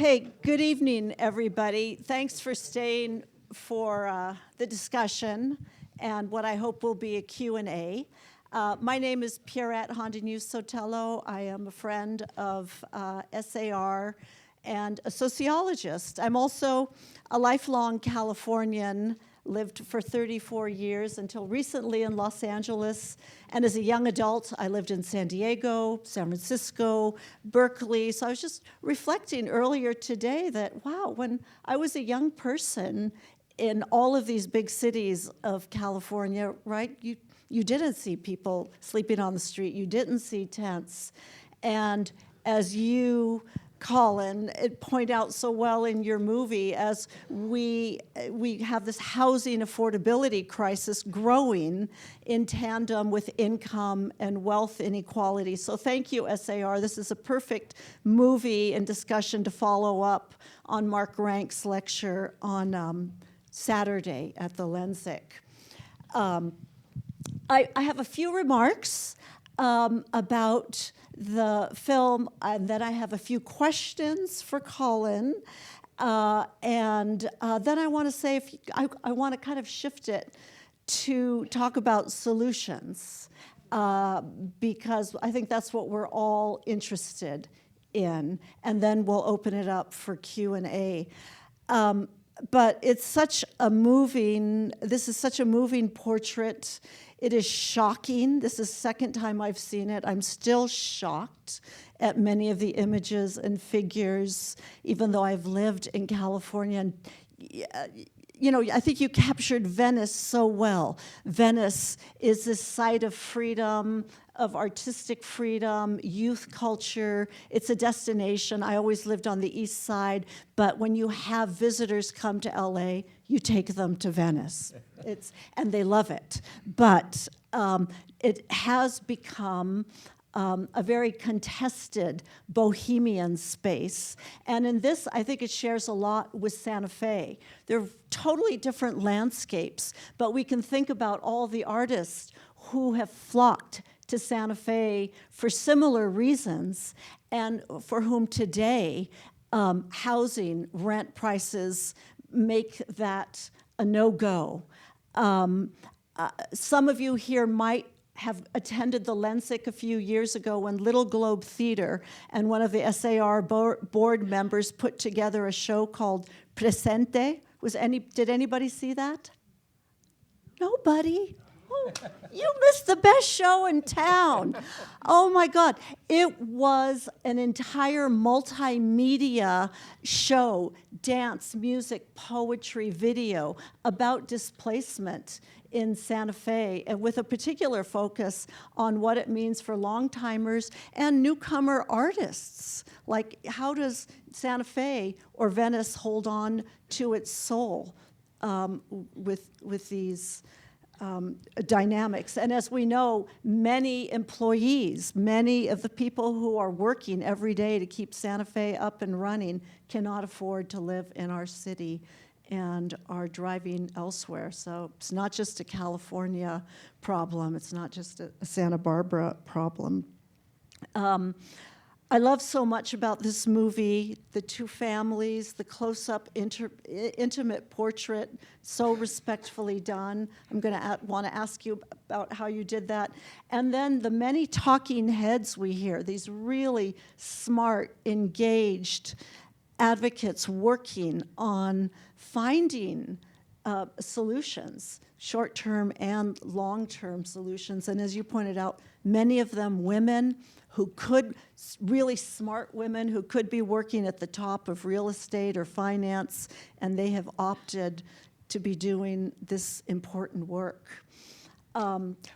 Hey, good evening, everybody. Thanks for staying for the discussion and what I hope will be a Q&A. My name is Pierrette Hondagneu-Sotelo. I am a friend of SAR and a sociologist. I'm also a lifelong Californian, lived for 34 years until recently in Los Angeles. And as a young adult, I lived in San Diego, San Francisco, Berkeley. So I was just reflecting earlier today that, wow, when I was a young person in all of these big cities of California, right, you didn't see people sleeping on the street. You didn't see tents. And as you, Colin, point out so well in your movie, as we have this housing affordability crisis growing in tandem with income and wealth inequality. So thank you, SAR. This is a perfect movie and discussion to follow up on Mark Rank's lecture on Saturday at the Lensic. I have a few remarks about the film, and then I have a few questions for Colin, and then I want to say, I want to kind of shift it to talk about solutions, because I think that's what we're all interested in, and then we'll open it up for Q&A. But it's such a this is such a moving portrait. It is shocking. This is the second time I've seen it. I'm still shocked at many of the images and figures, even though I've lived in California. And, you know, I think you captured Venice so well. Venice is this site of freedom, of artistic freedom, youth culture. It's a destination. I always lived on the east side, but when you have visitors come to LA, you take them to Venice. And they love it. But it has become a very contested bohemian space. And in this, I think it shares a lot with Santa Fe. They're totally different landscapes, but we can think about all the artists who have flocked to Santa Fe for similar reasons, and for whom today housing, rent prices make that a no-go. Some of you here might have attended the Lensic a few years ago when Little Globe Theater and one of the SAR board members put together a show called Presente. Did anybody see that? Nobody? Oh, you missed the best show in town. Oh my God. It was an entire multimedia show, dance, music, poetry, video, about displacement in Santa Fe, and with a particular focus on what it means for long-timers and newcomer artists. Like, how does Santa Fe or Venice hold on to its soul with these dynamics? And as we know, many employees, many of the people who are working every day to keep Santa Fe up and running cannot afford to live in our city and are driving elsewhere. So it's not just a California problem. It's not just a Santa Barbara problem. I love so much about this movie, the two families, the close-up intimate portrait, so respectfully done. I'm going to want to ask you about how you did that. And then the many talking heads we hear, these really smart, engaged advocates working on finding solutions, short-term and long-term solutions. And as you pointed out, many of them women who could, really smart women who could be working at the top of real estate or finance, and they have opted to be doing this important work.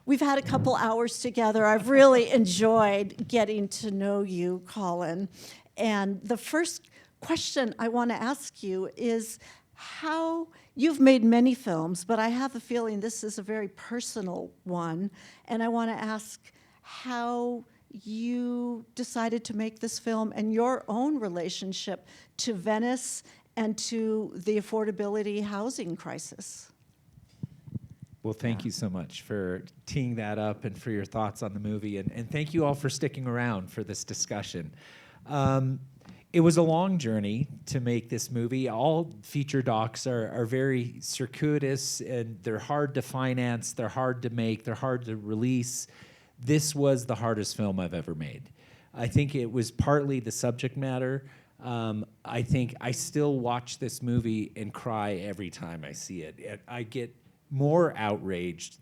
We've had a couple hours together. I've really enjoyed getting to know you, Colin. And the first question I want to ask you is how, you've made many films, but I have a feeling this is a very personal one, and I want to ask how you decided to make this film and your own relationship to Venice and to the affordability housing crisis. Well, thank you so much for teeing that up and for your thoughts on the movie, and thank you all for sticking around for this discussion. It was a long journey to make this movie. All feature docs are very circuitous, and they're hard to finance, they're hard to make, they're hard to release. This was the hardest film I've ever made. I think it was partly the subject matter. I think I still watch this movie and cry every time I see it. I get more outraged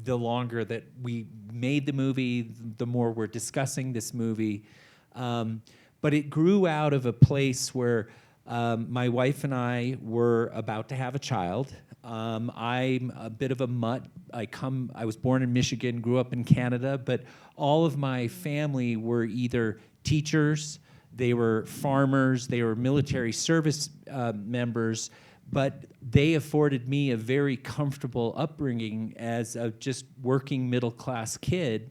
the longer that we made the movie, the more we're discussing this movie. But it grew out of a place where my wife and I were about to have a child. I'm a bit of a mutt. I was born in Michigan, grew up in Canada, but all of my family were either teachers, they were farmers, they were military service members, but they afforded me a very comfortable upbringing as a just working middle-class kid.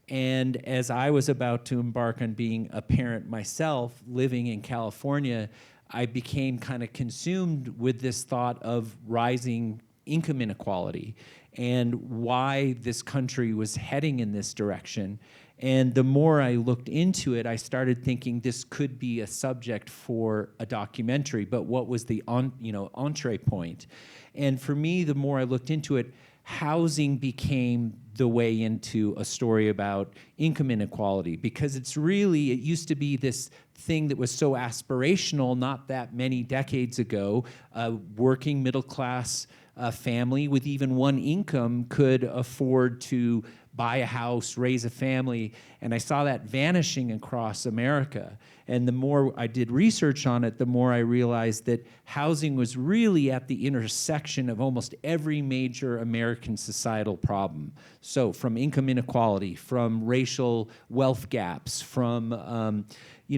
And as I was about to embark on being a parent myself, living in California, I became kind of consumed with this thought of rising income inequality and why this country was heading in this direction. And the more I looked into it, I started thinking this could be a subject for a documentary, but what was the entree point? And for me, the more I looked into it, housing became the way into a story about income inequality, because it used to be this thing that was so aspirational not that many decades ago. A working middle class family with even one income could afford to buy a house, raise a family, and I saw that vanishing across America. And the more I did research on it, the more I realized that housing was really at the intersection of almost every major American societal problem. So from income inequality, from racial wealth gaps, from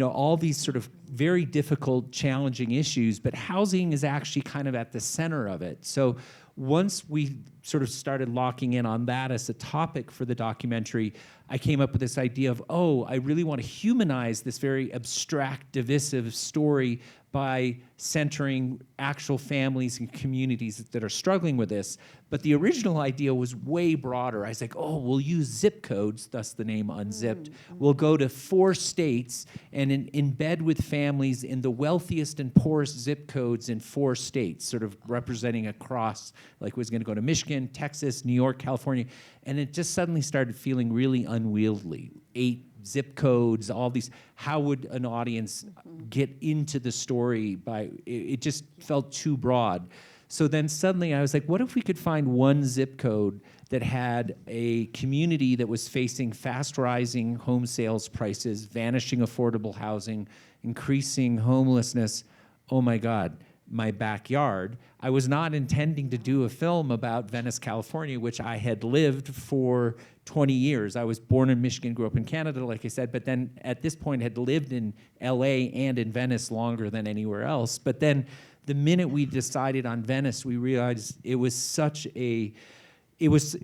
all these sort of very difficult, challenging issues, but housing is actually kind of at the center of it. So once we sort of started locking in on that as a topic for the documentary, I came up with this idea of, I really want to humanize this very abstract, divisive story by centering actual families and communities that are struggling with this. But the original idea was way broader. I was like, we'll use zip codes, thus the name Unzipped. We'll go to 4 states and embed with families in the wealthiest and poorest zip codes in 4 states, sort of representing across, like was going to go to Michigan, Texas, New York, California. And it just suddenly started feeling really unwieldy. 8 zip codes, all these. How would an audience get into the story? It just felt too broad. So then suddenly I was like, what if we could find one zip code that had a community that was facing fast rising home sales prices, vanishing affordable housing, increasing homelessness? Oh my God, my backyard. I was not intending to do a film about Venice, California, which I had lived for 20 years. I was born in Michigan, grew up in Canada, like I said, but then at this point had lived in LA and in Venice longer than anywhere else. But then the minute we decided on Venice, we realized it was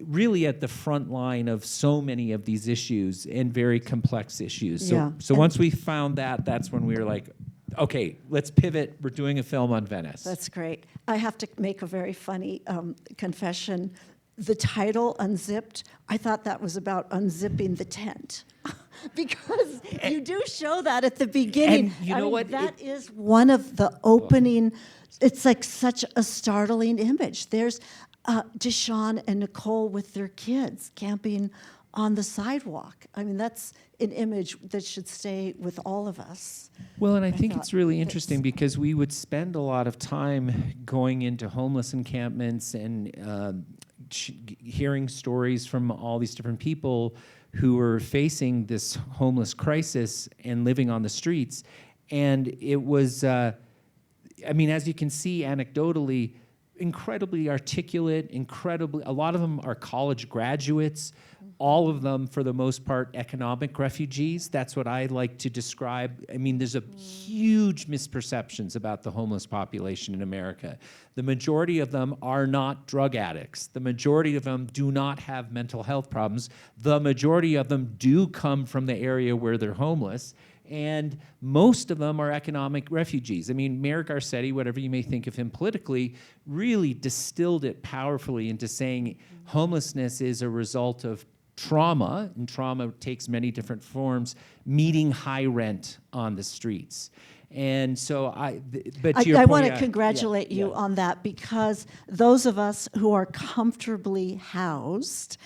really at the front line of so many of these issues and very complex issues. So once we found that, that's when we were like, okay, let's pivot. We're doing a film on Venice. That's great. I have to make a very funny confession. The title, Unzipped, I thought that was about unzipping the tent. Because you do show that at the beginning. And you know what? That is one of the opening, it's like such a startling image. There's Deshawn and Nicole with their kids camping on the sidewalk. I mean, that's an image that should stay with all of us. Well, and I think it's really interesting because we would spend a lot of time going into homeless encampments and hearing stories from all these different people who were facing this homeless crisis and living on the streets. And it was, as you can see anecdotally, incredibly articulate, a lot of them are college graduates, all of them, for the most part, economic refugees. That's what I like to describe. I mean, there's a huge misperceptions about the homeless population in America. The majority of them are not drug addicts. The majority of them do not have mental health problems. The majority of them do come from the area where they're homeless. And most of them are economic refugees. I mean, Mayor Garcetti, whatever you may think of him politically, really distilled it powerfully into saying homelessness is a result of trauma, and trauma takes many different forms, meeting high rent on the streets. And so but to your I point, want to yeah, congratulate you yeah. on that, because those of us who are comfortably housed,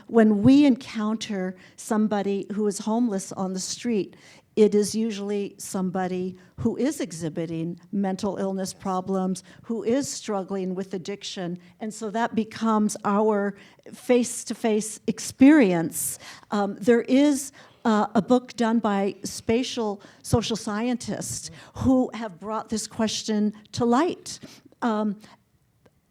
when we encounter somebody who is homeless on the street, it is usually somebody who is exhibiting mental illness problems, who is struggling with addiction, and so that becomes our face-to-face experience. There is a book done by spatial social scientists who have brought this question to light.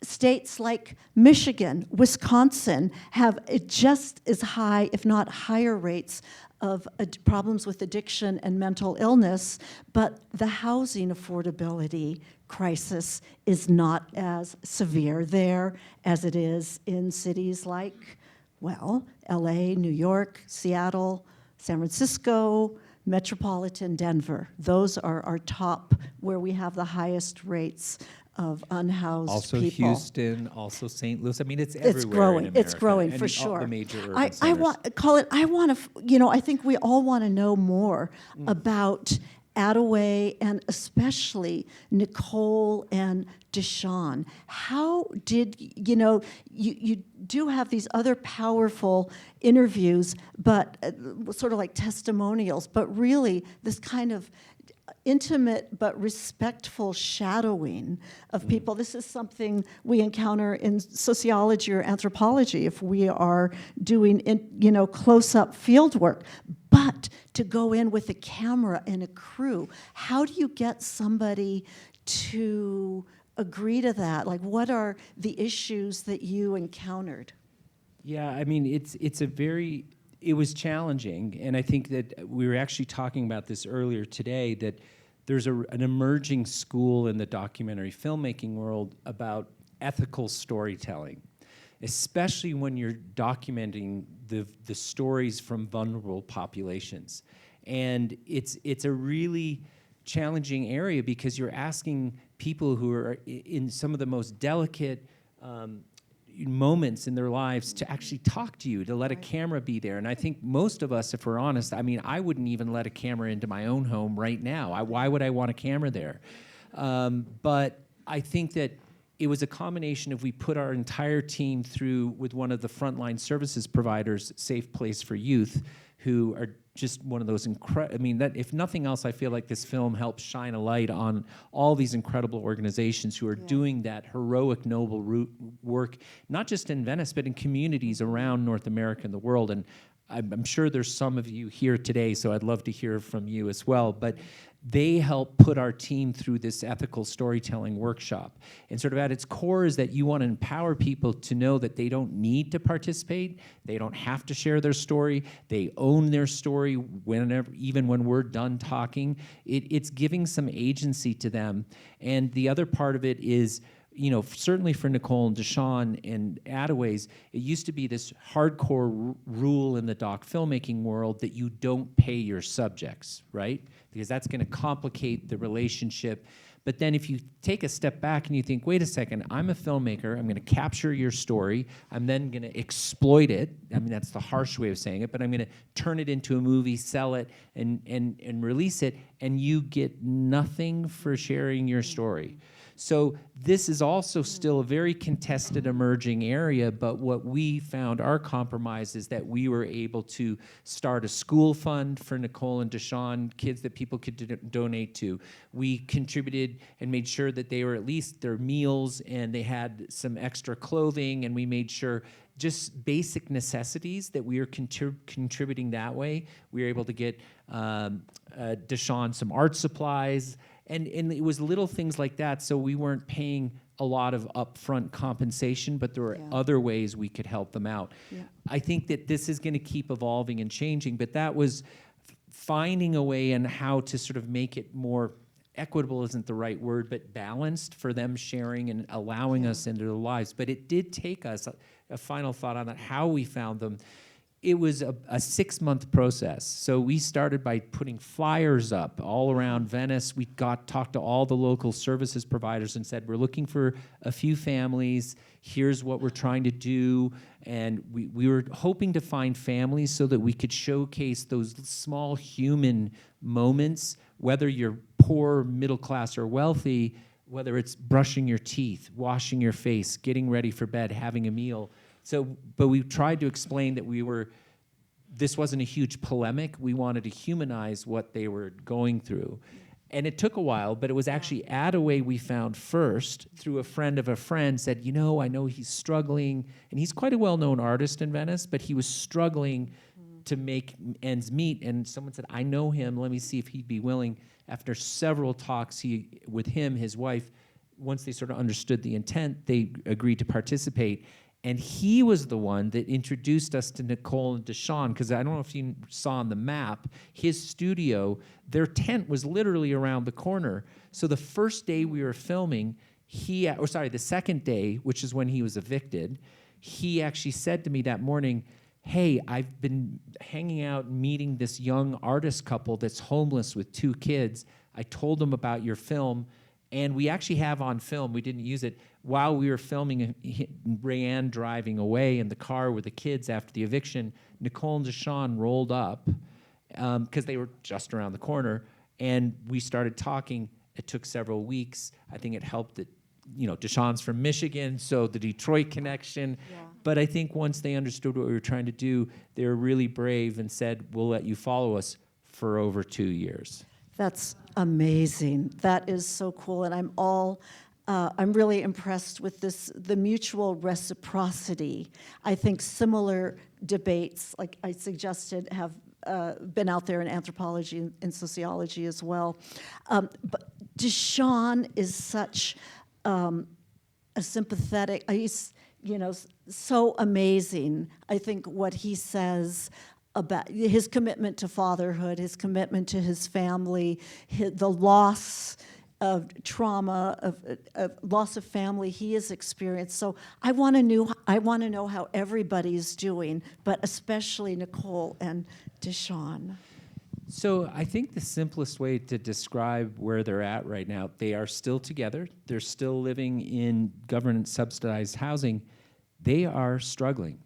States like Michigan, Wisconsin have just as high, if not higher rates of problems with addiction and mental illness, but the housing affordability crisis is not as severe there as it is in cities like, well, LA, New York, Seattle, San Francisco, metropolitan Denver. Those are our top, where we have the highest rates of unhoused Also people. Houston, also St. Louis. I mean, it's everywhere. It's growing. In America, It's growing and for all sure. the major urban I centers. want, Colin. I want to. I think we all want to know more about Attaway, and especially Nicole and Deshawn. How did you do have these other powerful interviews, but sort of like testimonials, but really this kind of intimate but respectful shadowing of people. This is something we encounter in sociology or anthropology if we are doing close-up field work. But to go in with a camera and a crew, how do you get somebody to agree to that? Like, what are the issues that you encountered? Yeah, I mean, it was challenging, and I think that we were actually talking about this earlier today, that there's an emerging school in the documentary filmmaking world about ethical storytelling, especially when you're documenting the stories from vulnerable populations. And it's a really challenging area, because you're asking people who are in some of the most delicate moments in their lives to actually talk to you, to let a camera be there. And I think most of us, if we're honest, I mean, I wouldn't even let a camera into my own home right now. Why would I want a camera there? But I think that it was a combination of, we put our entire team through with one of the frontline services providers, Safe Place for Youth, who are just one of those I mean, that if nothing else, I feel like this film helps shine a light on all these incredible organizations who are doing that heroic, noble work, not just in Venice, but in communities around North America and the world. And I'm sure there's some of you here today, so I'd love to hear from you as well. But they help put our team through this ethical storytelling workshop. And sort of at its core is that you want to empower people to know that they don't need to participate, they don't have to share their story, they own their story even when we're done talking. It's giving some agency to them. And the other part of it is, certainly for Nicole and Deshawn and Attaway's, it used to be this hardcore rule in the doc filmmaking world that you don't pay your subjects, right? Because that's going to complicate the relationship. But then if you take a step back and you think, wait a second, I'm a filmmaker, I'm going to capture your story, I'm then going to exploit it. I mean, that's the harsh way of saying it, but I'm going to turn it into a movie, sell it, and release it, and you get nothing for sharing your story. So this is also still a very contested emerging area, but what we found our compromise is that we were able to start a school fund for Nicole and Deshawn, kids that people could donate to. We contributed and made sure that they were at least their meals, and they had some extra clothing, and we made sure just basic necessities that we are contributing that way. We were able to get Deshawn some art supplies, and it was little things like that, so we weren't paying a lot of upfront compensation, but there were other ways we could help them out. Yeah. I think that this is going to keep evolving and changing, but that was finding a way and how to sort of make it more equitable isn't the right word, but balanced for them sharing and allowing us into their lives. But it did take us, a final thought on that, how we found them. It was a 6-month process. So we started by putting flyers up all around Venice. We talked to all the local services providers and said, we're looking for a few families. Here's what we're trying to do. And we were hoping to find families so that we could showcase those small human moments, whether you're poor, middle class, or wealthy, whether it's brushing your teeth, washing your face, getting ready for bed, having a meal. So, but we tried to explain that this wasn't a huge polemic. We wanted to humanize what they were going through. And it took a while, but it was actually Attaway we found first through a friend of a friend said, I know he's struggling, and he's quite a well-known artist in Venice, but he was struggling to make ends meet. And someone said, I know him, let me see if he'd be willing. After several talks with him, his wife, once they sort of understood the intent, they agreed to participate. And he was the one that introduced us to Nicole and Deshawn, because I don't know if you saw on the map, his studio, their tent was literally around the corner. So the first day we were filming, the second day, which is when he was evicted, he actually said to me that morning, hey, I've been hanging out and meeting this young artist couple that's homeless with 2 kids. I told them about your film, and we actually have on film, we didn't use it, while we were filming Rayanne driving away in the car with the kids after the eviction, Nicole and Deshawn rolled up, because they were just around the corner, and we started talking. It took several weeks. I think it helped that, Deshawn's from Michigan, so the Detroit connection. Yeah. But I think once they understood what we were trying to do, they were really brave and said, we'll let you follow us for over 2 years. That's amazing. That is so cool, and I'm really impressed with the mutual reciprocity. I think similar debates, like I suggested, have been out there in anthropology and sociology as well. But Deshawn is such a sympathetic, he's, so amazing. I think what he says about his commitment to fatherhood, his commitment to his family, the loss of trauma, of loss of family he has experienced. So I want to know how everybody's doing, but especially Nicole and Deshawn. So I think the simplest way to describe where they're at right now, they are still together. They're still living in government-subsidized housing. They are struggling.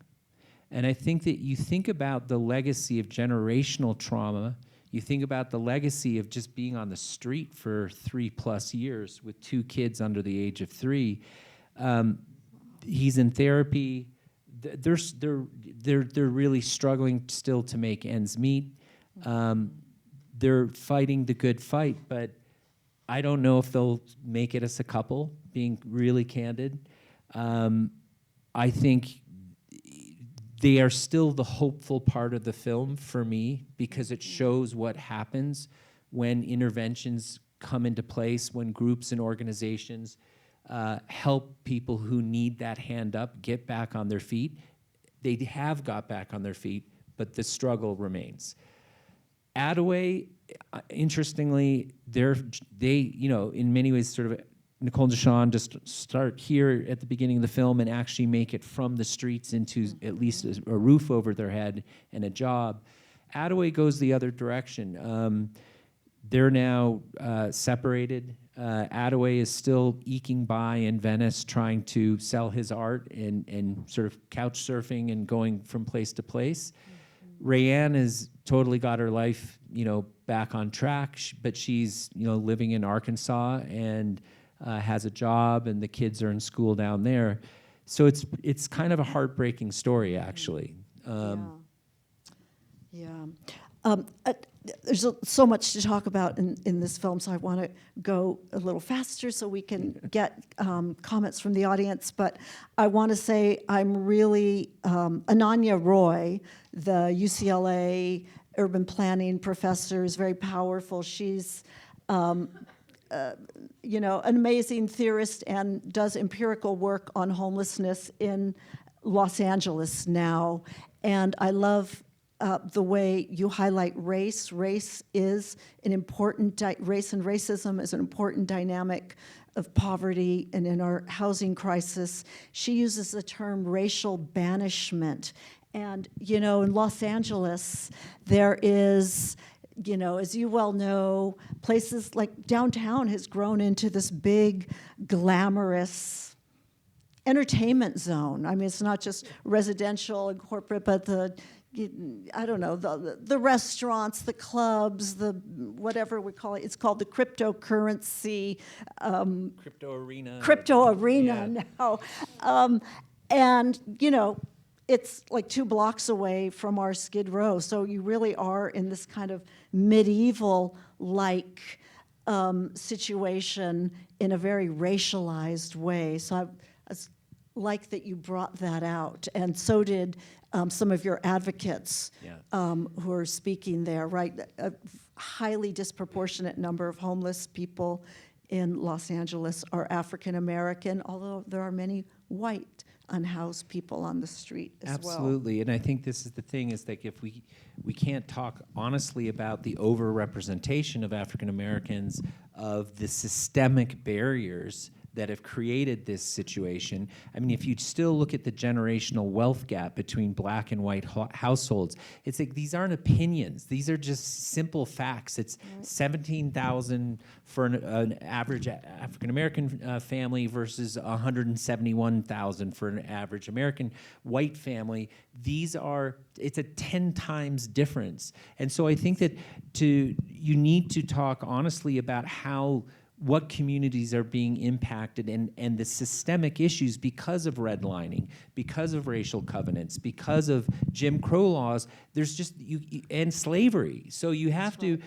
And I think that you think about the legacy of generational trauma. You think about the legacy of just being on the street for 3+ years with 2 kids under the age of 3. He's in therapy. They're really struggling still to make ends meet. They're fighting the good fight, but I don't know if they'll make it as a couple, being really candid. I think they are still the hopeful part of the film for me, because it shows what happens when interventions come into place, when groups and organizations help people who need that hand up get back on their feet. They have got back on their feet, but the struggle remains. Attaway, interestingly, they in many ways sort of, Nicole and Deshawn just start here at the beginning of the film and actually make it from the streets into at least a roof over their head and a job. Attaway goes the other direction. They're now separated. Attaway is still eking by in Venice, trying to sell his art and sort of couch surfing and going from place to place. Rayanne has totally got her life, back on track, but she's, living in Arkansas and has a job, and the kids are in school down there. So it's kind of a heartbreaking story, actually. There's so much to talk about in this film, so I want to go a little faster so we can get comments from the audience. But I want to say I'm really, Ananya Roy, the UCLA urban planning professor, is very powerful. She's an amazing theorist and does empirical work on homelessness in Los Angeles now. And I love the way you highlight race. Race is an important, race and racism is an important dynamic of poverty and in our housing crisis. She uses the term racial banishment. And, in Los Angeles, there is, as you well know, places like downtown has grown into this big, glamorous entertainment zone. I mean, it's not just residential and corporate, but the I don't know, the restaurants, the clubs, the whatever we call it. It's called the cryptocurrency. Crypto arena. Crypto arena Yeah. now. And, it's like 2 blocks away from our Skid Row. So you really are in this kind of medieval-like situation in a very racialized way. So I like that you brought that out. And so did some of your advocates who are speaking there, right? A highly disproportionate number of homeless people in Los Angeles are African American, although there are many white unhoused people on the street as well. Absolutely, and I think this is the thing, is that if we can't talk honestly about the overrepresentation of African Americans, of the systemic barriers that have created this situation. I mean, if you still look at the generational wealth gap between black and white households, it's like these aren't opinions. These are just simple facts. It's $17,000 for an average African American family versus $171,000 for an average American white family. It's a 10 times difference. And so I think that you need to talk honestly about what communities are being impacted and the systemic issues because of redlining, because of racial covenants, because of Jim Crow laws. There's just and slavery. So you have to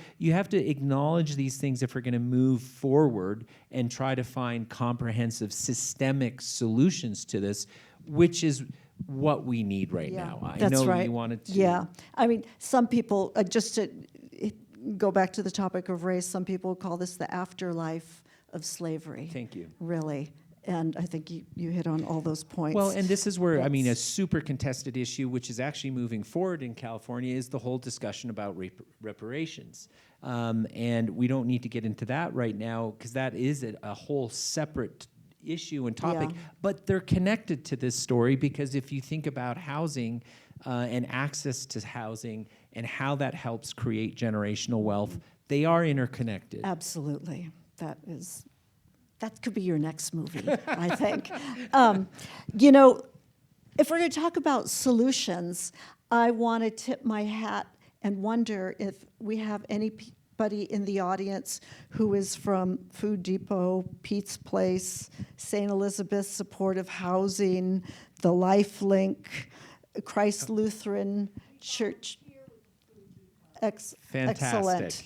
acknowledge these things if we're going to move forward and try to find comprehensive systemic solutions to this, which is what we need right now. I know right. you wanted to. Yeah, I mean, some people just to go back to the topic of race, some people call this the afterlife of slavery. Thank you. Really. And I think you hit on all those points. Well, and this is where, a super contested issue, which is actually moving forward in California, is the whole discussion about reparations. And we don't need to get into that right now, because that is a whole separate issue and topic. Yeah. But they're connected to this story, because if you think about housing and access to housing and how that helps create generational wealth, they are interconnected. Absolutely. That could be your next movie, I think. If we're going to talk about solutions, I want to tip my hat and wonder if we have anybody in the audience who is from Food Depot, Pete's Place, St. Elizabeth's Supportive Housing, the Life Link, Christ Lutheran Church. Fantastic. Excellent.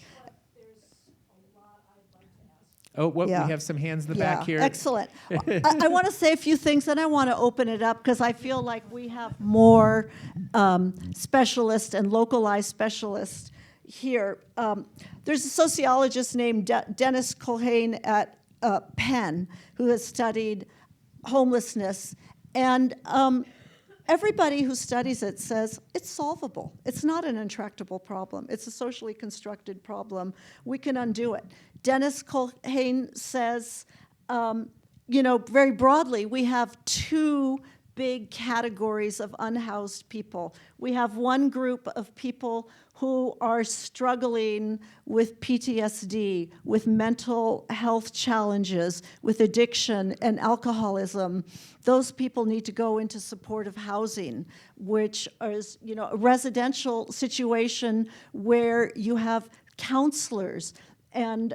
Oh, we have some hands in the back here. Excellent. I want to say a few things, and I want to open it up, because I feel like we have more specialists and localized specialists here. There's a sociologist named Dennis Colhane at Penn who has studied homelessness, and everybody who studies it says it's solvable. It's not an intractable problem. It's a socially constructed problem. We can undo it. Dennis Colhane says, very broadly, we have 2 big categories of unhoused people. We have one group of people who are struggling with PTSD, with mental health challenges, with addiction and alcoholism. Those people need to go into supportive housing, which is, a residential situation where you have counselors and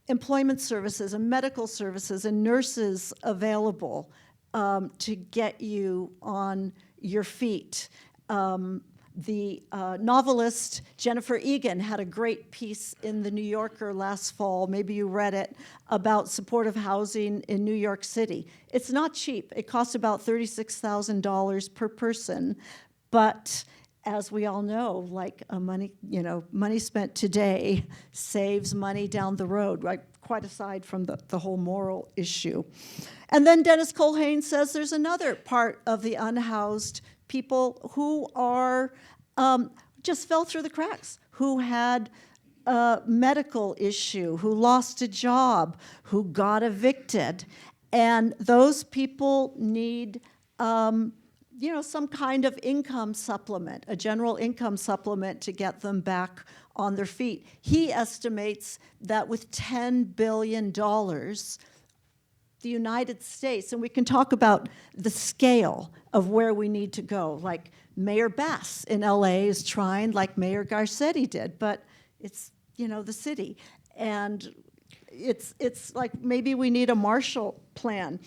employment services and medical services and nurses available to get you on your feet. The novelist Jennifer Egan had a great piece in The New Yorker last fall, maybe you read it, about supportive housing in New York City. It's not cheap. It costs about $36,000 per person, but as we all know, like money spent today saves money down the road, right? Quite aside from the whole moral issue. And then Dennis Colhane says there's another part of the unhoused people who are just fell through the cracks, who had a medical issue, who lost a job, who got evicted. And those people need some kind of income supplement, a general income supplement to get them back on their feet. He estimates that with $10 billion, the United States, and we can talk about the scale of where we need to go. Like Mayor Bass in LA is trying, like Mayor Garcetti did, but it's, the city. And it's like maybe we need a Marshall Plan.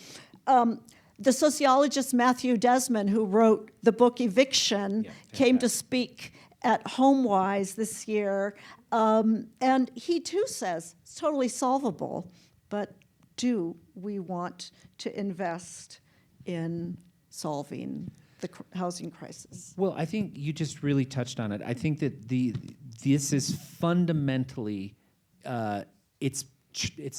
The sociologist Matthew Desmond, who wrote the book Eviction, came to speak at HomeWise this year, and he too says it's totally solvable, but do we want to invest in solving the housing crisis? Well, I think you just really touched on it. I think that this is fundamentally it's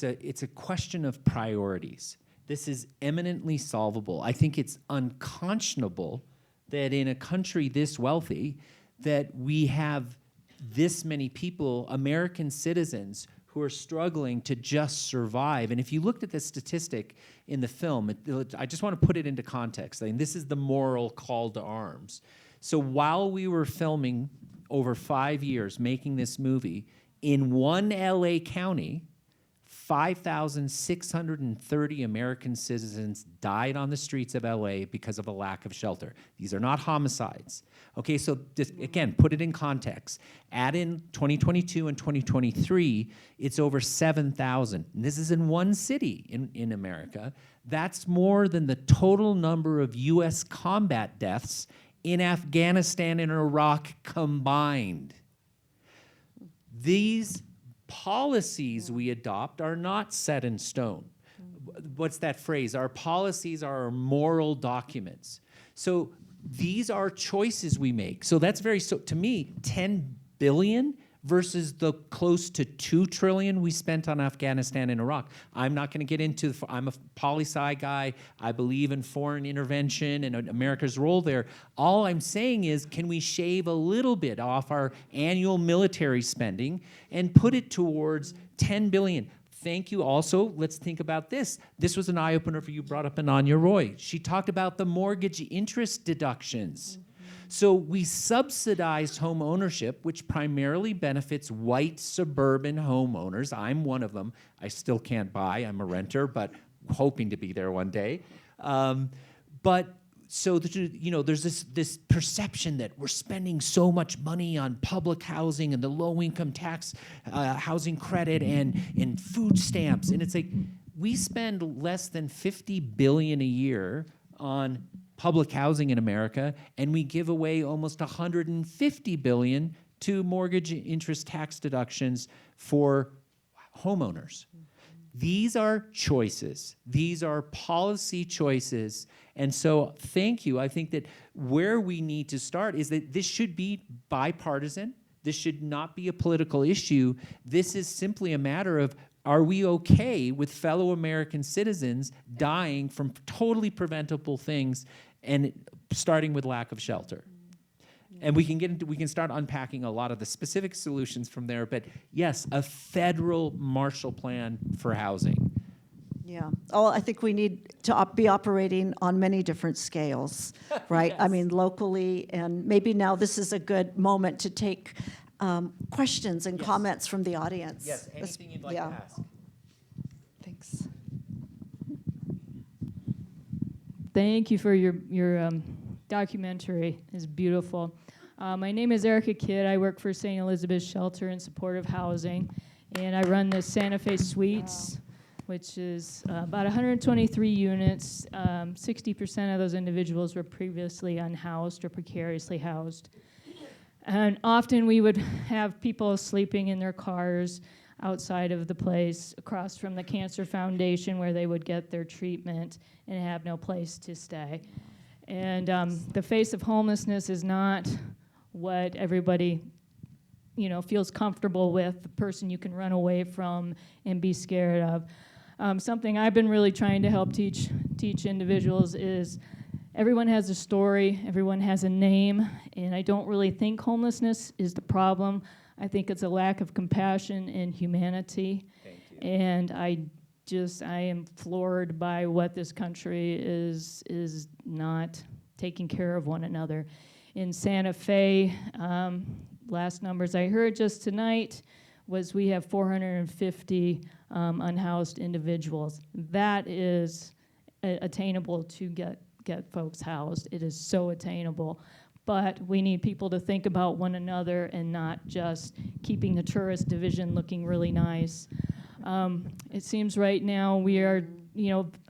a question of priorities. This is eminently solvable. I think it's unconscionable that in a country this wealthy that we have this many people, American citizens, who are struggling to just survive. And if you looked at the statistic in the film, I just want to put it into context. I mean, this is the moral call to arms. So while we were filming over 5 years, making this movie, in one LA county, 5,630 American citizens died on the streets of LA because of a lack of shelter. These are not homicides. Okay, so just, again, put it in context. Add in 2022 and 2023, it's over 7,000. This is in one city in America. That's more than the total number of U.S. combat deaths in Afghanistan and Iraq combined. These policies we adopt are not set in stone. What's that phrase? Our policies are our moral documents. So these are choices we make. So that's to me, 10 billion versus the close to 2 trillion we spent on Afghanistan and Iraq. I'm not going to get into, I'm a poli-sci guy. I believe in foreign intervention and America's role there. All I'm saying is, can we shave a little bit off our annual military spending and put it towards 10 billion? Thank you. Also, let's think about this. This was an eye-opener for you, brought up Ananya Roy. She talked about the mortgage interest deductions. So we subsidized home ownership, which primarily benefits white suburban homeowners. I'm one of them. I still can't buy. I'm a renter, but hoping to be there one day. So there's this perception that we're spending so much money on public housing and the low-income tax housing credit and food stamps. And it's like, we spend less than $50 billion a year on public housing in America, and we give away almost $150 billion to mortgage interest tax deductions for homeowners. These are choices. These are policy choices. And so thank you. I think that where we need to start is that this should be bipartisan. This should not be a political issue. This is simply a matter of, are we okay with fellow American citizens dying from totally preventable things, and starting with lack of shelter? And we can start unpacking a lot of the specific solutions from there. But yes, a federal Marshall Plan for housing. Yeah. Oh, I think we need to be operating on many different scales, right? Yes. I mean, locally, and maybe now this is a good moment to take questions and comments from the audience. Yes, anything you'd like to ask. Thanks. Thank you for your documentary. It's beautiful. My name is Erica Kidd. I work for St. Elizabeth's Shelter and Supportive Housing, and I run the Santa Fe Suites, which is about 123 units. 60% of those individuals were previously unhoused or precariously housed. And often we would have people sleeping in their cars outside of the place, across from the Cancer Foundation where they would get their treatment and have no place to stay. And the face of homelessness is not what everybody feels comfortable with, the person you can run away from and be scared of. Something I've been really trying to help teach individuals is everyone has a story, everyone has a name, and I don't really think homelessness is the problem. I think it's a lack of compassion and humanity. Thank you. And I am floored by what this country is not taking care of one another. In Santa Fe, last numbers I heard just tonight was we have 450 unhoused individuals. That is attainable to get folks housed. It is so attainable. But we need people to think about one another and not just keeping the tourist division looking really nice. It seems right now we are,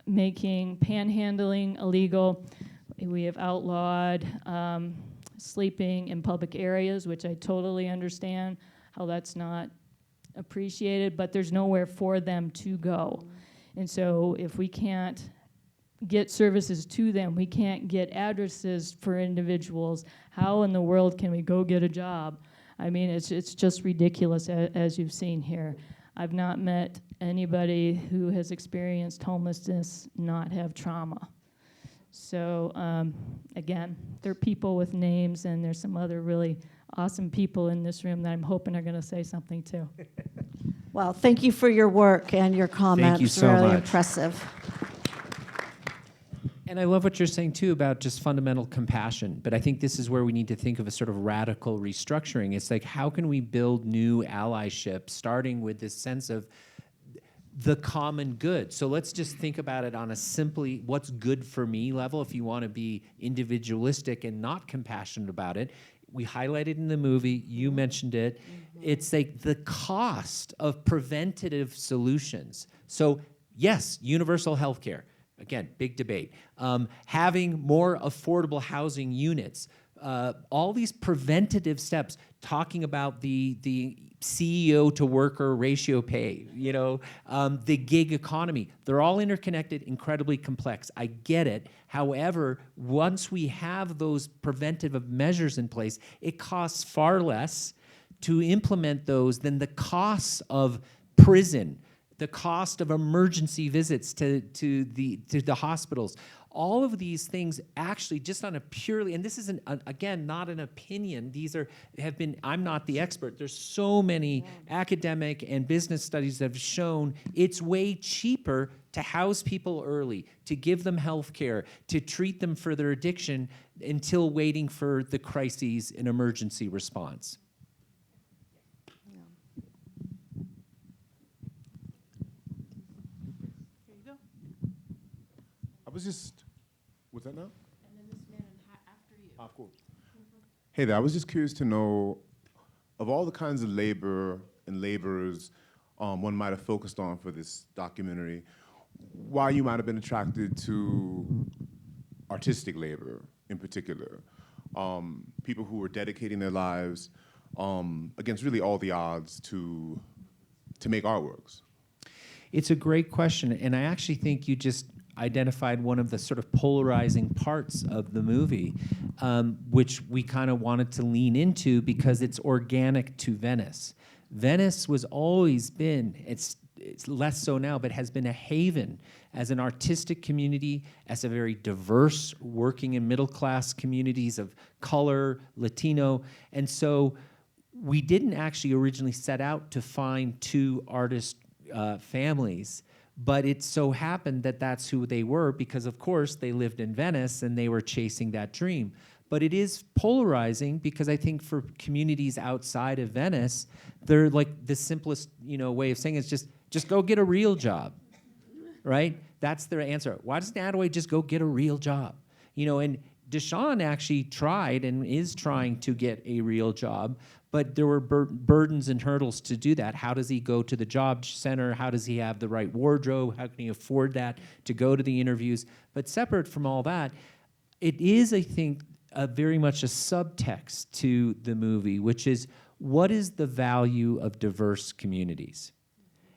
making panhandling illegal. We have outlawed sleeping in public areas, which I totally understand how that's not appreciated, but there's nowhere for them to go. And so if we can't get services to them, we can't get addresses for individuals, how in the world can we go get a job? I mean, it's just ridiculous, as you've seen here. I've not met anybody who has experienced homelessness not have trauma. So again, there are people with names, and there's some other really awesome people in this room that I'm hoping are going to say something too. Well, thank you for your work and your comments. Thank you so really much. Impressive. And I love what you're saying, too, about just fundamental compassion. But I think this is where we need to think of a sort of radical restructuring. It's like, how can we build new allyship, starting with this sense of the common good? So let's just think about it on a simply what's good for me level. If you want to be individualistic and not compassionate about it, we highlighted in the movie, you mentioned it, it's like the cost of preventative solutions. So yes, universal health care. Again, big debate. Having more affordable housing units, all these preventative steps, talking about the CEO to worker ratio pay, the gig economy, they're all interconnected, incredibly complex. I get it. However, once we have those preventative measures in place, it costs far less to implement those than the costs of prison, the cost of emergency visits to the hospitals. All of these things actually just on a purely, and this isn't, again, not an opinion, I'm not the expert. There's so many academic and business studies that have shown it's way cheaper to house people early, to give them health care, to treat them for their addiction until waiting for the crises and emergency response. What's that now? And then this man after you. Of course. Hey there, I was just curious to know, of all the kinds of labor and laborers one might have focused on for this documentary, why you might have been attracted to artistic labor in particular, people who were dedicating their lives against really all the odds to make artworks. It's a great question, and I actually think you just identified one of the sort of polarizing parts of the movie, which we kind of wanted to lean into because it's organic to Venice. Venice was always been, it's less so now, but has been a haven as an artistic community, as a very diverse working and middle class communities of color, Latino, and so we didn't actually originally set out to find two artist families. But it so happened that that's who they were because, of course, they lived in Venice and they were chasing that dream. But it is polarizing because I think for communities outside of Venice, they're like the simplest, way of saying it is just go get a real job, right? That's their answer. Why doesn't Attaway just go get a real job? And Deshawn actually tried and is trying to get a real job, but there were burdens and hurdles to do that. How does he go to the job center? How does he have the right wardrobe? How can he afford that to go to the interviews? But separate from all that, it is, I think, very much a subtext to the movie, which is what is the value of diverse communities?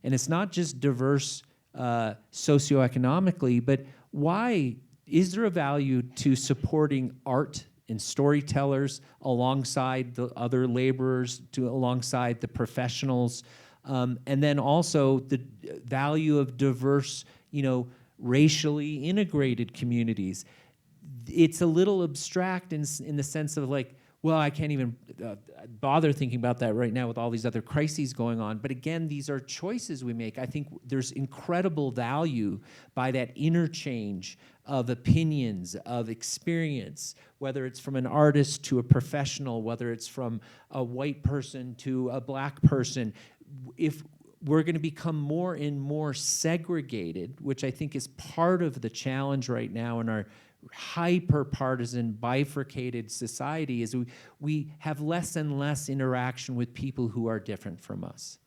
And it's not just diverse socioeconomically, but why is there a value to supporting art and storytellers alongside the other laborers, alongside the professionals, and then also the value of diverse, racially integrated communities? It's a little abstract in the sense of like, well, I can't even bother thinking about that right now with all these other crises going on. But again, these are choices we make. I think there's incredible value by that interchange of opinions, of experience, whether it's from an artist to a professional, whether it's from a white person to a black person. If we're going to become more and more segregated, which I think is part of the challenge right now in our hyper-partisan, bifurcated society, is we have less and less interaction with people who are different from us.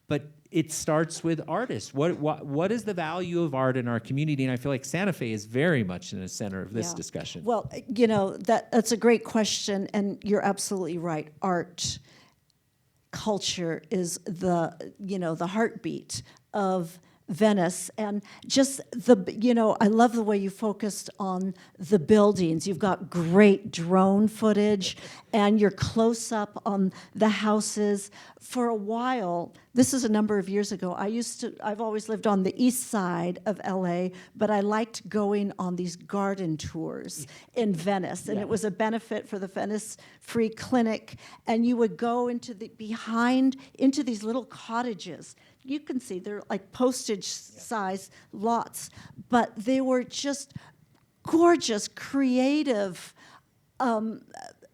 But it starts with artists. What is the value of art in our community? And I feel like Santa Fe is very much in the center of this discussion. Well, you know, that's a great question, and you're absolutely right. Art, culture is the, you know, the heartbeat of Venice. And just you know, I love the way you focused on the buildings. You've got great drone footage and you're close up on the houses. For a while, this is a number of years ago, I've always lived on the east side of LA, but I liked going on these garden tours in Venice. And it was a benefit for the Venice Free Clinic. And you would go into into these little cottages. You can see they're like postage size lots, but they were just gorgeous, creative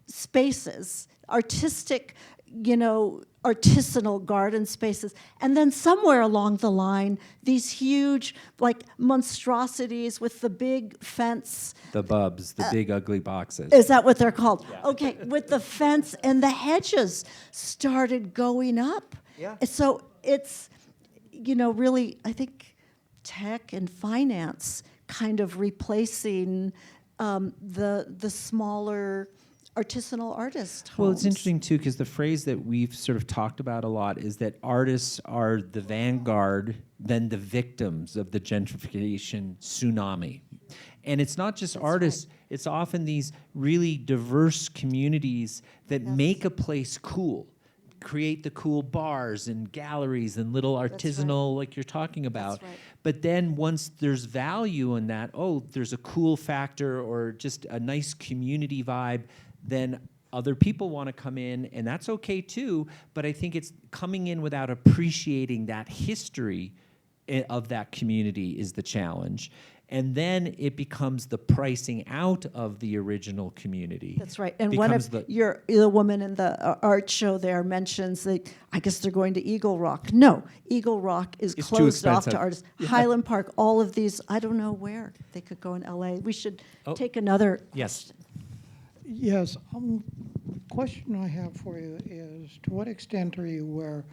spaces, artistic, you know, artisanal garden spaces. And then somewhere along the line, these huge, like, monstrosities with the big fence. The bubs, the big ugly boxes. Is that what they're called? Yeah. Okay, with the fence and the hedges started going up. Yeah. So it's, you know, really, I think tech and finance kind of replacing the smaller artisanal artist homes. Well, it's interesting, too, because the phrase that we've sort of talked about a lot is that artists are the vanguard, then the victims of the gentrification tsunami. And it's not just artists, it's often these really diverse communities that make a place cool, create the cool bars and galleries and little artisanal, like you're talking about. That's right. But then once there's value in that, there's a cool factor or just a nice community vibe, then other people want to come in, and that's okay too, but I think it's coming in without appreciating that history of that community is the challenge. And then it becomes the pricing out of the original community. That's right. And one of the woman in the art show there mentions that I guess they're going to Eagle Rock. No, Eagle Rock is closed off to artists. Yeah. Highland Park, all of these, I don't know where they could go in LA. We should take another question. Yes. The question I have for you is, to what extent are you aware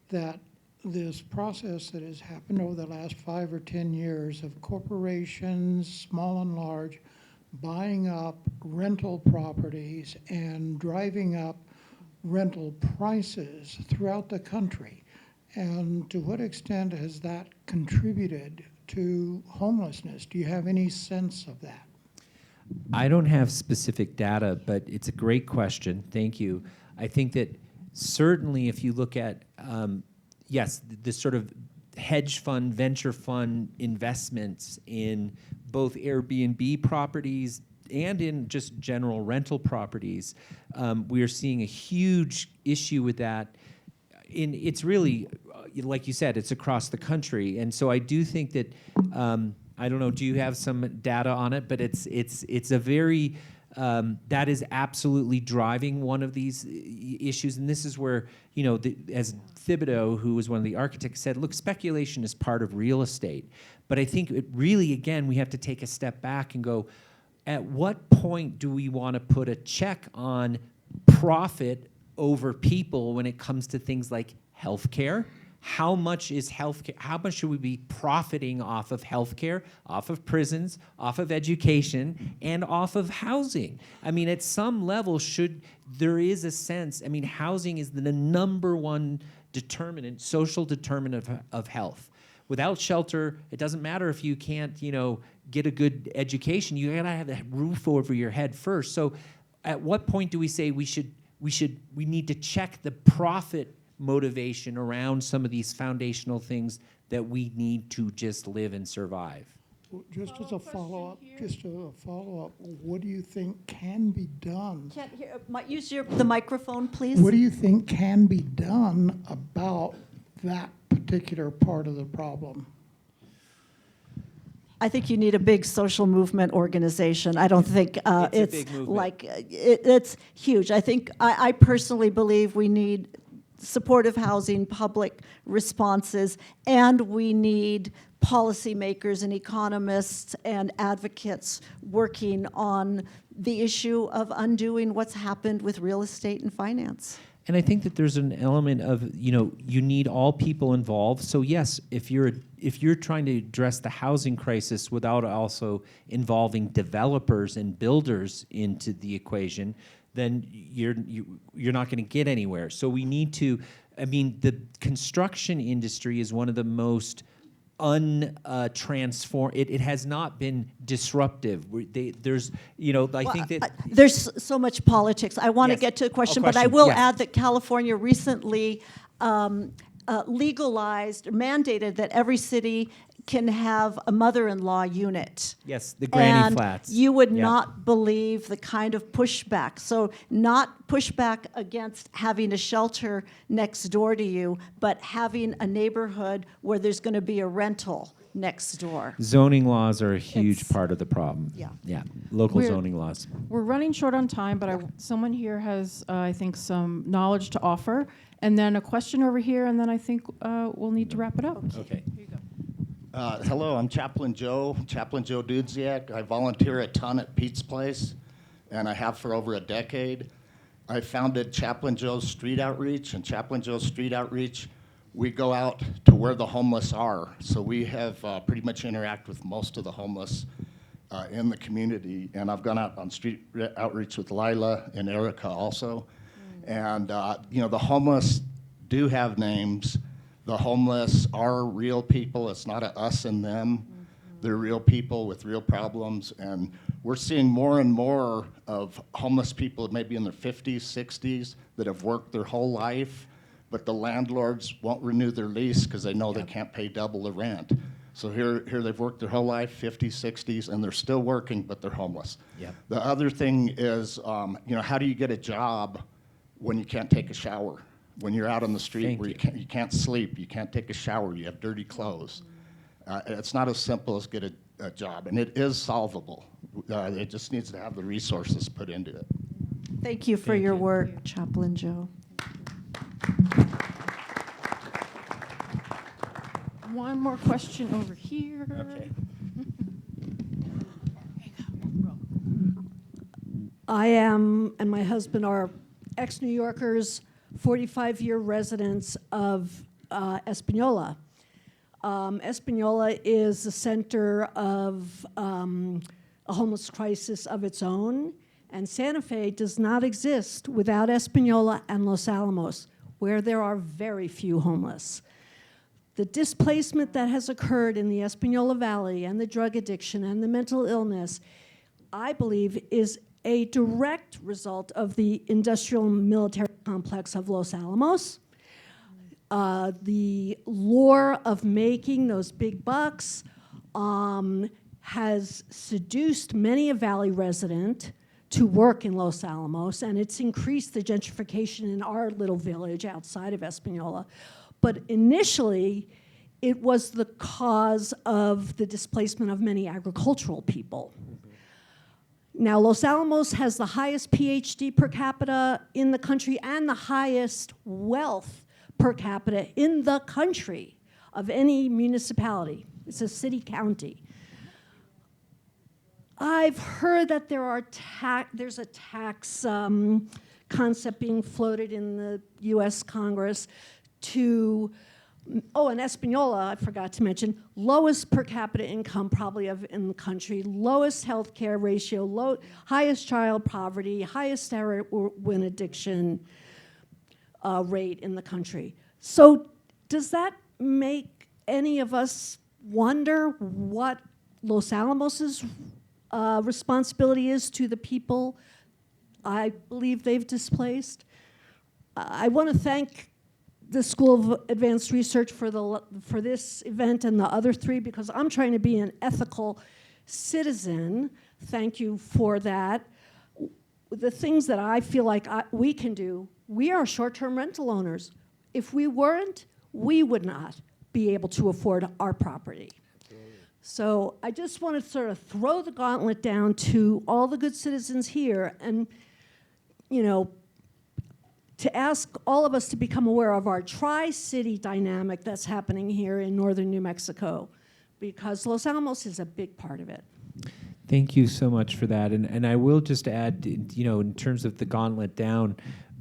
that this process that has happened over the last 5 or 10 years of corporations, small and large, buying up rental properties and driving up rental prices throughout the country? And to what extent has that contributed to homelessness? Do you have any sense of that? I don't have specific data, but it's a great question. Thank you. I think that certainly if you look at yes, this sort of hedge fund, venture fund investments in both Airbnb properties and in just general rental properties, we are seeing a huge issue with that. It's really, like you said, it's across the country. And so I do think that, I don't know, do you have some data on it? But it's a very, that is absolutely driving one of these issues. And this is where, you know, as Thibodeau, who was one of the architects, said, look, speculation is part of real estate. But I think it really, again, we have to take a step back and go, at what point do we want to put a check on profit over people when it comes to things like healthcare? How much is healthcare? How much should we be profiting off of healthcare, off of prisons, off of education, and off of housing? I mean, at some level, there is a sense. I mean, housing is the number one determinant, social determinant of health. Without shelter, it doesn't matter if you can't, you know, get a good education. You gotta have a roof over your head first. So, at what point do we say we need to check the profit motivation around some of these foundational things that we need to just live and survive? Just as a follow-up, what do you think can be done? Can't hear. Use the microphone, please. What do you think can be done about that particular part of the problem? I think you need a big social movement organization. I don't think it's like it's huge. I think I personally believe we need supportive housing, public responses, and we need policymakers and economists and advocates working on the issue of undoing what's happened with real estate and finance. And I think that there's an element of, you need all people involved. So yes, if you're trying to address the housing crisis without also involving developers and builders into the equation, then you're not going to get anywhere. So we need to, the construction industry is one of the most untransformed. It has not been disruptive. There's so much politics. I want to get to a question, but I will add that California recently legalized, mandated that every city can have a mother-in-law unit. Yes, the granny and flats. You would not believe the kind of pushback. So not pushback against having a shelter next door to you, but having a neighborhood where there's going to be a rental next door. Zoning laws are a huge part of the problem. Yeah. Local zoning laws. We're running short on time, but someone here has, I think, some knowledge to offer. And then a question over here, and then I think we'll need to wrap it up. Okay. Here you go. Hello, I'm Chaplain Joe Dudziak. I volunteer a ton at Pete's Place, and I have for over a decade. I founded Chaplain Joe's Street Outreach, and Chaplain Joe's Street Outreach, we go out to where the homeless are. So we have pretty much interact with most of the homeless in the community, and I've gone out on street outreach with Lila and Erica also. And the homeless do have names. The homeless are real people. It's not a us and them. They're real people with real problems. And we're seeing more and more of homeless people maybe in their 50s, 60s that have worked their whole life, but the landlords won't renew their lease because they know they can't pay double the rent. So here they've worked their whole life, 50s, 60s, and they're still working, but they're homeless. Yep. The other thing is, how do you get a job when you can't take a shower? When you're out on the street where you can't sleep, you can't take a shower, you have dirty clothes. It's not as simple as get a job, and it is solvable. It just needs to have the resources put into it. Thank you for your work, Chaplain Joe. One more question over here. Okay. I am, and my husband are ex-New Yorkers, 45-year residents of Espanola. Espanola is the center of a homeless crisis of its own, and Santa Fe does not exist without Espanola and Los Alamos, where there are very few homeless. The displacement that has occurred in the Espanola Valley and the drug addiction and the mental illness, I believe, is a direct result of the industrial military complex of Los Alamos. The lure of making those big bucks has seduced many a Valley resident to work in Los Alamos, and it's increased the gentrification in our little village outside of Espanola. But initially, it was the cause of the displacement of many agricultural people. Now, Los Alamos has the highest PhD per capita in the country and the highest wealth per capita in the country of any municipality. It's a city-county. I've heard that there's a tax concept being floated in the U.S. Congress to, and Espanola, I forgot to mention, lowest per capita income probably in the country, lowest healthcare ratio, highest child poverty, highest heroin addiction rate in the country. So does that make any of us wonder what Los Alamos's responsibility is to the people I believe they've displaced? I want to thank the School of Advanced Research for this event and the other three, because I'm trying to be an ethical citizen. Thank you for that. The things that I feel like we can do, we are short-term rental owners. If we weren't, we would not be able to afford our property. Absolutely. So I just want to sort of throw the gauntlet down to all the good citizens here and, to ask all of us to become aware of our tri-city dynamic that's happening here in northern New Mexico, because Los Alamos is a big part of it. Thank you so much for that. And I will just add, in terms of the gauntlet down,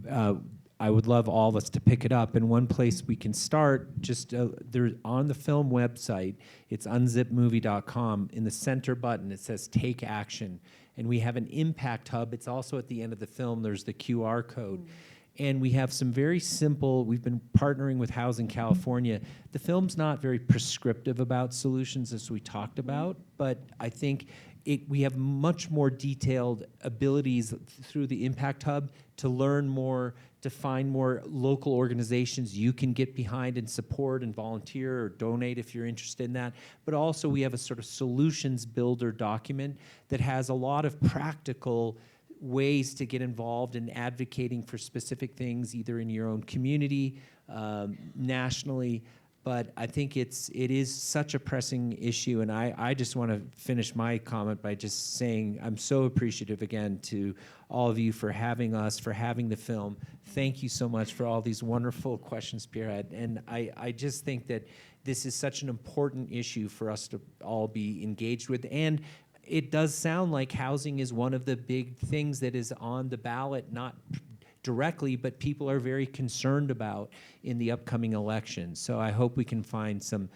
I would love all of us to pick it up. And one place we can start, just there on the film website, it's unzipmovie.com. In the center button, it says Take Action. And we have an impact hub. It's also at the end of the film. There's the QR code. And we have some very simple, we've been partnering with Housing California. The film's not very prescriptive about solutions, as we talked about, but I think we have much more detailed abilities through the Impact Hub to learn more, to find more local organizations you can get behind and support and volunteer or donate if you're interested in that. But also we have a sort of solutions builder document that has a lot of practical ways to get involved in advocating for specific things, either in your own community, nationally. But I think it is such a pressing issue, and I just want to finish my comment by just saying I'm so appreciative again to all of you for having us, for having the film. Thank you so much for all these wonderful questions, Pierrette. And I just think that this is such an important issue for us to all be engaged with. And it does sound like housing is one of the big things that is on the ballot, not directly, but people are very concerned about in the upcoming election. So I hope we can find some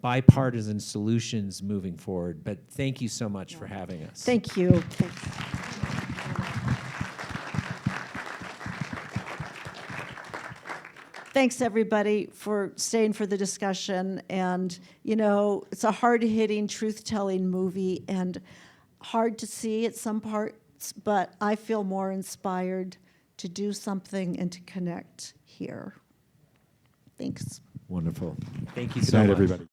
bipartisan solutions moving forward. But thank you so much for having us. Thank you. Thanks, everybody, for staying for the discussion. And, it's a hard-hitting, truth-telling movie and hard to see at some parts, but I feel more inspired to do something and to connect here. Thanks. Wonderful. Thank you Good so night, much. everybody.